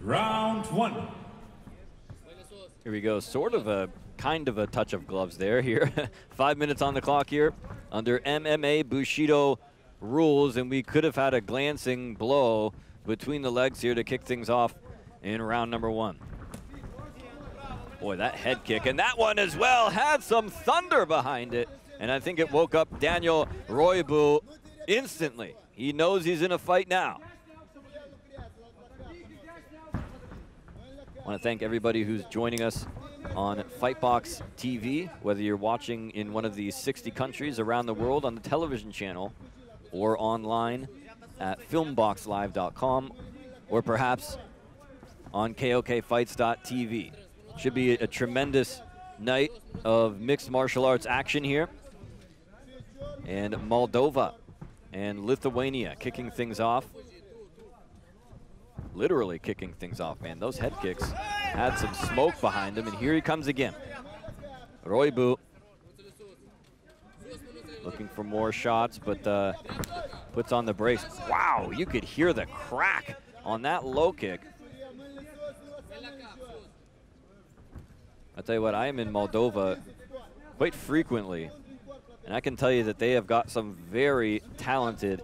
Round one. Here we go, sort of a kind of a touch of gloves there here. 5 minutes on the clock here under MMA Bushido rules, and we could have had a glancing blow between the legs here to kick things off in round number one. Boy, that head kick, and that one as well had some thunder behind it, and I think it woke up Daniel Roibu instantly. He knows he's in a fight now. I want to thank everybody who's joining us on Fightbox TV, whether you're watching in one of the 60 countries around the world on the television channel or online at filmboxlive.com or perhaps on KOKfights.tv. Should be a tremendous night of mixed martial arts action here. And Moldova and Lithuania kicking things off. Literally kicking things off, man. Those head kicks had some smoke behind him, and here he comes again. Roibu looking for more shots, but puts on the brakes. Wow, you could hear the crack on that low kick. I'll tell you what, I am in Moldova quite frequently, and I can tell you that they have got some very talented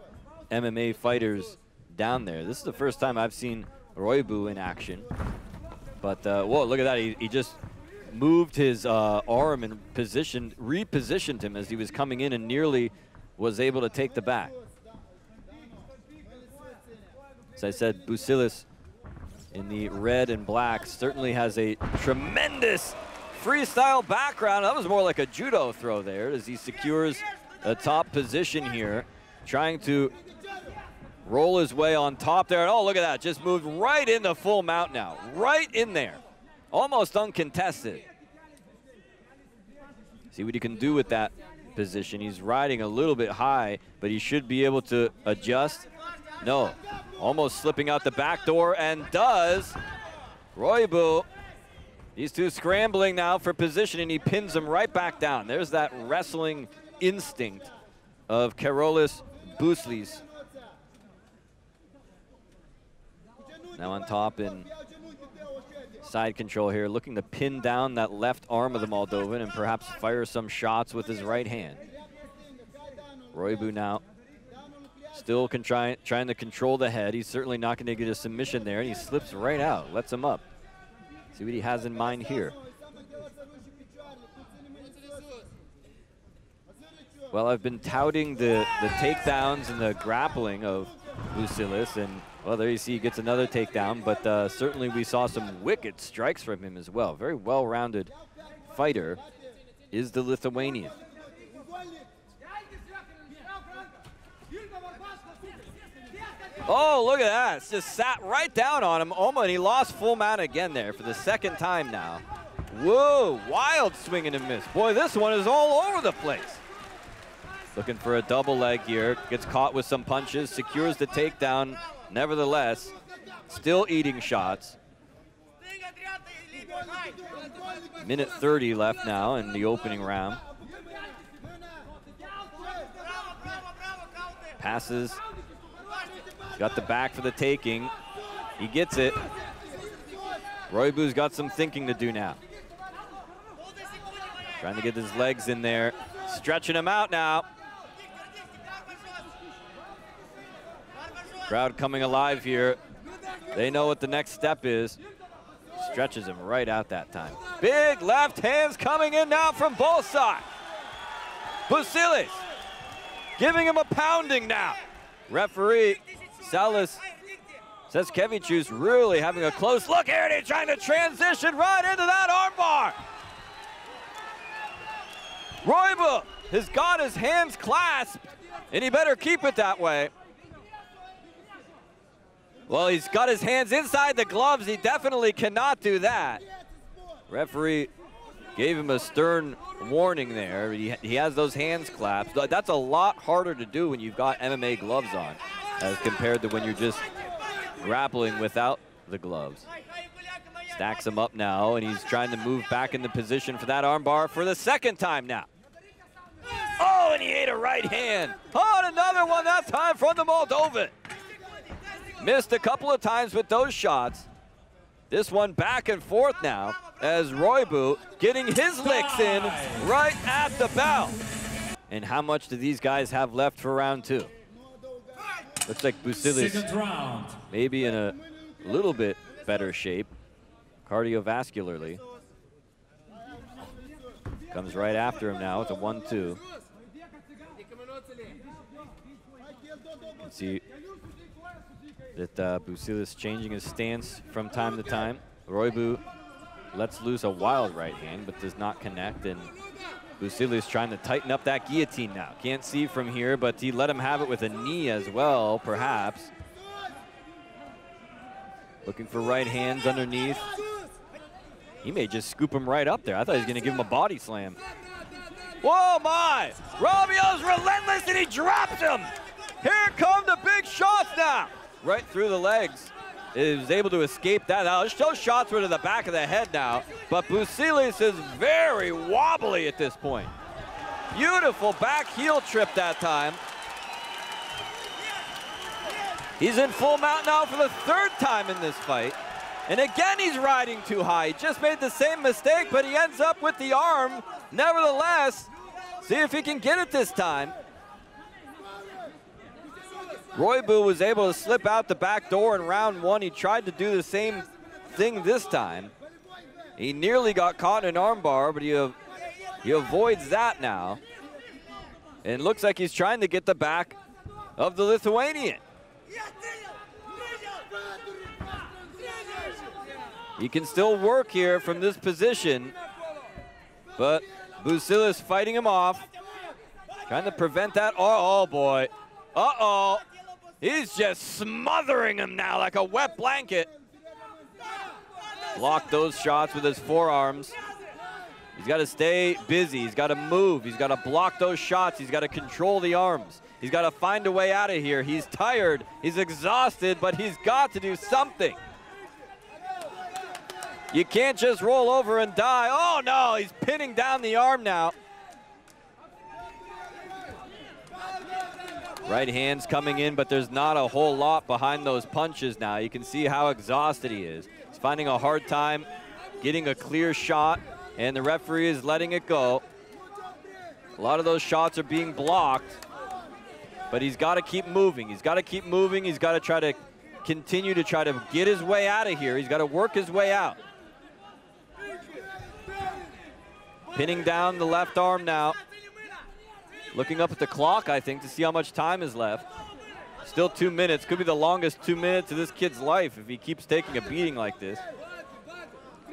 MMA fighters down there. This is the first time I've seen Roibu in action. But, whoa, look at that. He just moved his arm and repositioned him as he was coming in and nearly was able to take the back. As I said, Buslys in the red and black certainly has a tremendous freestyle background. That was more like a judo throw there as he secures a top position here, trying to roll his way on top there. And oh, look at that. Just moved right into full mount now. Right in there. Almost uncontested. See what he can do with that position. He's riding a little bit high, but he should be able to adjust. No. Almost slipping out the back door, and does. Roibu. These two scrambling now for position, and he pins him right back down. There's that wrestling instinct of Karolis Buslys. Now on top in side control here, looking to pin down that left arm of the Moldovan and perhaps fire some shots with his right hand. Roibu now still trying to control the head. He's certainly not going to get a submission there, and he slips right out, lets him up. See what he has in mind here. Well, I've been touting the takedowns and the grappling of Buslys, and well, there you see he gets another takedown, but certainly we saw some wicked strikes from him as well. Very well-rounded fighter is the Lithuanian. Oh, look at that. It's just sat right down on him. Almost, and he lost full mount again there for the second time now. Whoa, wild swing and a miss. Boy, this one is all over the place. Looking for a double leg here. Gets caught with some punches, secures the takedown. Nevertheless, still eating shots. Minute 30 left now in the opening round. Passes. Got the back for the taking. He gets it. Roibu's got some thinking to do now. Trying to get his legs in there. Stretching him out now. Crowd coming alive here. They know what the next step is. Stretches him right out that time. Big left hands coming in now from both sides. Buslys giving him a pounding now. Referee Salis Seskevicius really having a close look here, and he's trying to transition right into that armbar. Roibu has got his hands clasped, and he better keep it that way. Well, he's got his hands inside the gloves. He definitely cannot do that. Referee gave him a stern warning there. He has those hands clasped. That's a lot harder to do when you've got MMA gloves on as compared to when you're just grappling without the gloves. Stacks him up now, and he's trying to move back into position for that armbar for the second time now. Oh, and he ate a right hand. Oh, and another one that time from the Moldovan. Missed a couple of times with those shots. This one back and forth now as Roibu getting his licks in right at the bell. And how much do these guys have left for round 2? Looks like Buslys maybe in a little bit better shape cardiovascularly. Comes right after him now with a 1-2. You can see that Buslys changing his stance from time to time. Roibu lets loose a wild right hand, but does not connect. And Buslys trying to tighten up that guillotine now. Can't see from here, but he let him have it with a knee as well, perhaps. Looking for right hands underneath. He may just scoop him right up there. I thought he was going to give him a body slam. Whoa, my! Romeo relentless, and he drops him! Here come the big shots now! Right through the legs. He was able to escape that. Now, those shots were to the back of the head now, but Buslys is very wobbly at this point. Beautiful back heel trip that time. He's in full mount now for the 3rd time in this fight. And again, he's riding too high. He just made the same mistake, but he ends up with the arm. Nevertheless, see if he can get it this time. Roibu was able to slip out the back door in round 1. He tried to do the same thing this time. He nearly got caught in an armbar, but he avoids that now. And looks like he's trying to get the back of the Lithuanian. He can still work here from this position, but Buslys fighting him off, trying to prevent that. Oh boy. Uh-oh. He's just smothering him now like a wet blanket. Block those shots with his forearms. He's got to stay busy. He's got to move. He's got to block those shots. He's got to control the arms. He's got to find a way out of here. He's tired. He's exhausted, but he's got to do something. You can't just roll over and die. Oh, no, he's pinning down the arm now. Right hand's coming in, but there's not a whole lot behind those punches now. You can see how exhausted he is. He's finding a hard time getting a clear shot, and the referee is letting it go. A lot of those shots are being blocked, but he's got to keep moving. He's got to keep moving. He's got to try to continue to try to get his way out of here. He's got to work his way out. Pinning down the left arm now. Looking up at the clock, I think, to see how much time is left. Still 2 minutes. Could be the longest 2 minutes of this kid's life if he keeps taking a beating like this.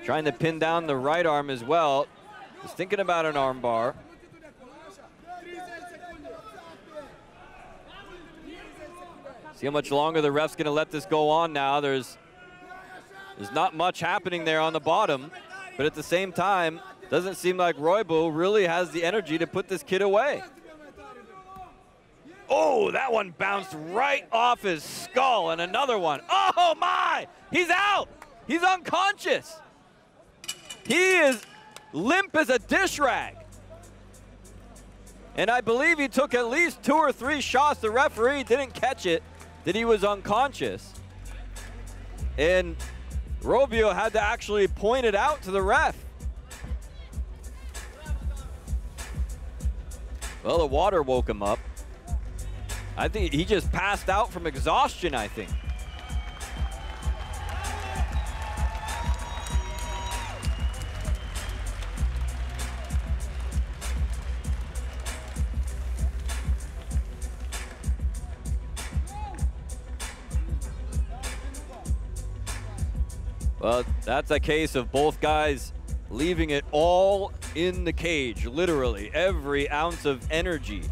Trying to pin down the right arm as well. He's thinking about an arm bar. See how much longer the ref's going to let this go on now. There's not much happening there on the bottom, but at the same time, doesn't seem like Roibu really has the energy to put this kid away. Oh, that one bounced right off his skull, and another one. Oh my, he's out. He's unconscious. He is limp as a dish rag. And I believe he took at least 2 or 3 shots. The referee didn't catch it, that he was unconscious. And Roibu had to actually point it out to the ref. Well, the water woke him up. I think he just passed out from exhaustion, I think. Well, that's a case of both guys leaving it all in the cage, literally. Every ounce of energy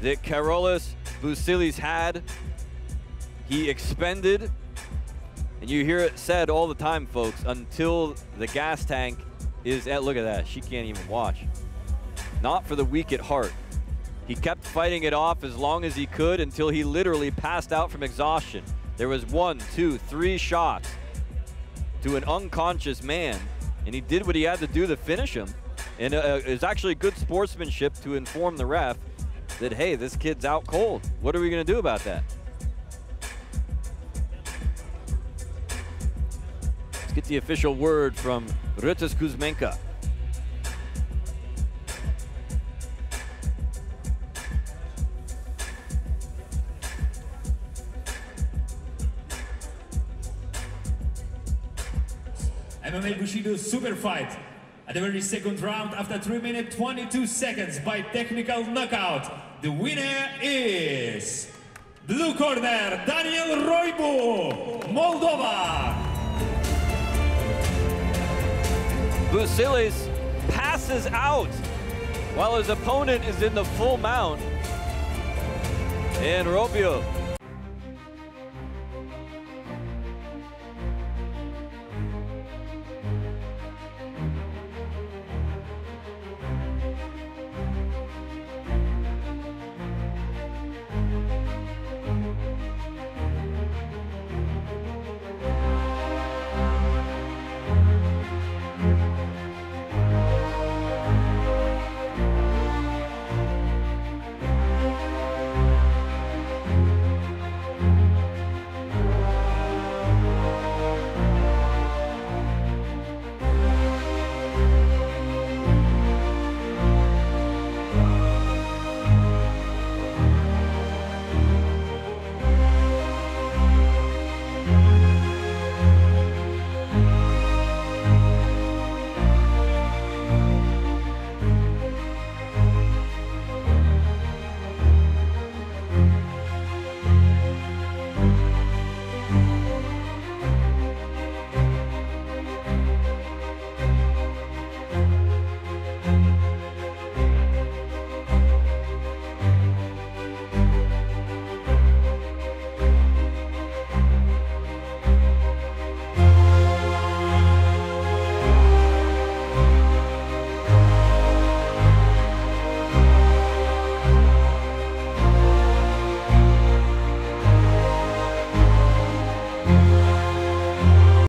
that Karolis Buslys had, he expended. And you hear it said all the time, folks, until the gas tank is at, look at that, she can't even watch. Not for the weak at heart. He kept fighting it off as long as he could until he literally passed out from exhaustion. There was 1, 2, 3 shots to an unconscious man, and he did what he had to do to finish him. And it was actually good sportsmanship to inform the ref that, hey, this kid's out cold. What are we going to do about that? Let's get the official word from Rytis Kuzmenka. MMA Bushido super fight. At the very second round, after 3 minutes 22 seconds by technical knockout, the winner is blue corner, Daniel Roibu, Moldova. Buslys passes out while his opponent is in the full mount. And Roibu